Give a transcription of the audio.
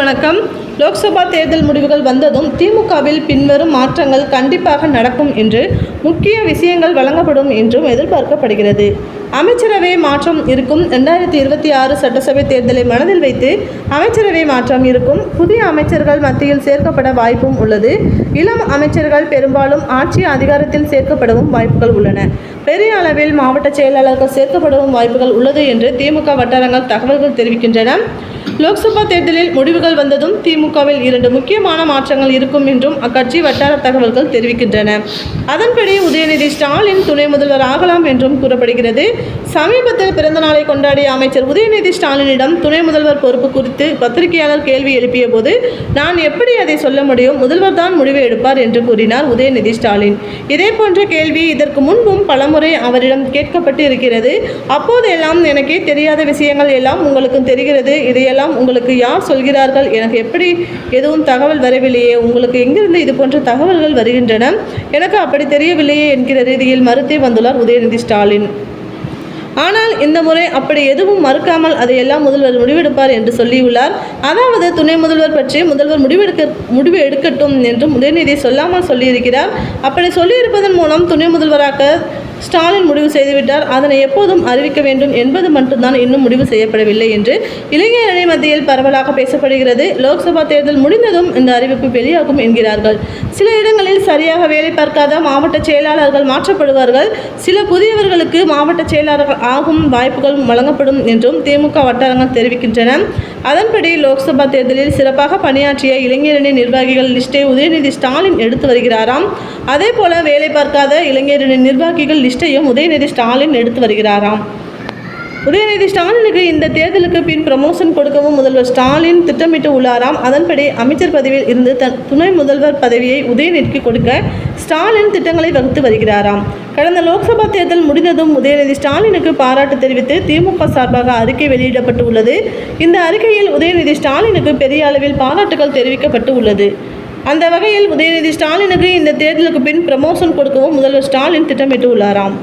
வணக்கம். லோக்சபா தேர்தல் முடிவுகள் வந்ததும் திமுகவில் பின்வரும் மாற்றங்கள் கண்டிப்பாக நடக்கும் என்று முக்கிய விஷயங்கள் வழங்கப்படும் என்றும் எதிர்பார்க்கப்படுகிறது. அமைச்சரவை மாற்றம் இருக்கும். 2026 சட்டசபை தேர்தலை மனதில் வைத்து அமைச்சரவை மாற்றம் இருக்கும். புதிய அமைச்சர்கள் மத்தியில் சேர்க்கப்பட வாய்ப்பும் உள்ளது. இளம் அமைச்சர்கள் பெரும்பாலும் ஆட்சி அதிகாரத்தில் சேர்க்கப்படவும் வாய்ப்புகள் உள்ளன. பெரிய அளவில் மாவட்ட செயலாளர்கள் சேர்க்கப்படவும் வாய்ப்புகள் உள்ளது என்று திமுக வட்டாரங்கள் தகவல்கள் தெரிவிக்கின்றன. லோக்சபா தேர்தலில் முடிவுகள் வந்ததும் திமுகவில் 2 முக்கியமான மாற்றங்கள் இருக்கும் என்றும் அக்கட்சி வட்டார தகவல்கள் தெரிவிக்கின்றன. அதன்படி உதயநிதி ஸ்டாலின் துணை முதல்வர் ஆகலாம் என்றும் கூறப்படுகிறது. சமீபத்தில் பிறந்த நாளை கொண்டாடிய அமைச்சர் உதயநிதி ஸ்டாலினிடம் துணை முதல்வர் பொறுப்பு குறித்து பத்திரிகையாளர் கேள்வி எழுப்பிய போது, நான் எப்படி அதை சொல்ல முடியும், முதல்வர் தான் முடிவு எடுப்பார் என்று கூறினார் உதயநிதி ஸ்டாலின். இதேபோன்ற கேள்வி இதற்கு முன்பும் பலமுறை அவரிடம் கேட்கப்பட்டு இருக்கிறது. அப்போதெல்லாம் எனக்கே தெரியாத விஷயங்கள் எல்லாம் உங்களுக்கு தெரிகிறது, இதையெல்லாம் உங்களுக்கு யார் சொல்கிறார்கள், எனக்கு எப்படி எதுவும் தகவல் வரவில்லையே, உங்களுக்கு எங்கிருந்து இது போன்ற தகவல்கள் வருகின்றன, எனக்கு அப்படி தெரியவில்லையே என்கிற ரீதியில் மறுத்தே வந்துள்ளார் உதயநிதி ஸ்டாலின். ஆனால் இந்த முறை அப்படி எதுவும் மறுக்காமல் அதையெல்லாம் முதல்வர் முடிவெடுப்பார் என்று சொல்லியுள்ளார். அதாவது துணை முதல்வர் பற்றி முதல்வர் முடிவு எடுக்கட்டும் என்றும் உதயநிதி சொல்லாமல் சொல்லியிருக்கிறார். அப்படி சொல்லியிருப்பதன் மூலம் துணை முதல்வராக ஸ்டாலின் முடிவு செய்துவிட்டார். அதனை எப்போதும் அறிவிக்க வேண்டும் என்பது மட்டும்தான் இன்னும் முடிவு செய்யப்படவில்லை என்று இளைஞர் அணி மத்தியில் பரவலாக பேசப்படுகிறது. லோக்சபா தேர்தல் முடிந்ததும் இந்த அறிவிப்பு வெளியாகும் என்கிறார்கள். சில இடங்களில் சரியாக வேலை பார்க்காத மாவட்ட செயலாளர்கள் மாற்றப்படுவார்கள். சில புதியவர்களுக்கு மாவட்ட செயலாளர்கள் ஆகும் வாய்ப்புகள் வழங்கப்படும் என்றும் திமுக வட்டாரங்கள் தெரிவிக்கின்றன. அதன்படி லோக்சபா தேர்தலில் சிறப்பாக பணியாற்றிய இளைஞரணி நிர்வாகிகள் லிஸ்டை உதயநிதி ஸ்டாலின் எடுத்து வருகிறாராம். அதே போல வேலை பார்க்காத இளைஞரணி நிர்வாகிகள் லிஸ்டையும் உதயநிதி ஸ்டாலின் எடுத்து வருகிறாராம். உதயநிதி ஸ்டாலினுக்கு இந்த தேர்தலுக்கு பின் ப்ரமோஷன் கொடுக்கவும் முதல்வர் ஸ்டாலின் திட்டமிட்டு உள்ளாராம். அதன்படி அமைச்சர் பதவியில் இருந்து துணை முதல்வர் பதவியை உதயநிதிக்கு கொடுக்க ஸ்டாலின் திட்டங்களை வகுத்து வருகிறாராம். கடந்த லோக்சபா தேர்தல் முடிந்ததும் உதயநிதி ஸ்டாலினுக்கு பாராட்டு தெரிவித்து திமுக சார்பாக அறிக்கை வெளியிடப்பட்டு உள்ளது. இந்த அறிக்கையில் உதயநிதி ஸ்டாலினுக்கு பெரிய அளவில் பாராட்டுகள் தெரிவிக்கப்பட்டு உள்ளது. அந்த வகையில் உதயநிதி ஸ்டாலினுக்கு இந்த தேர்தலுக்கு பின் ப்ரமோஷன் கொடுக்கவும் முதல்வர் ஸ்டாலின் திட்டமிட்டு உள்ளாராம்.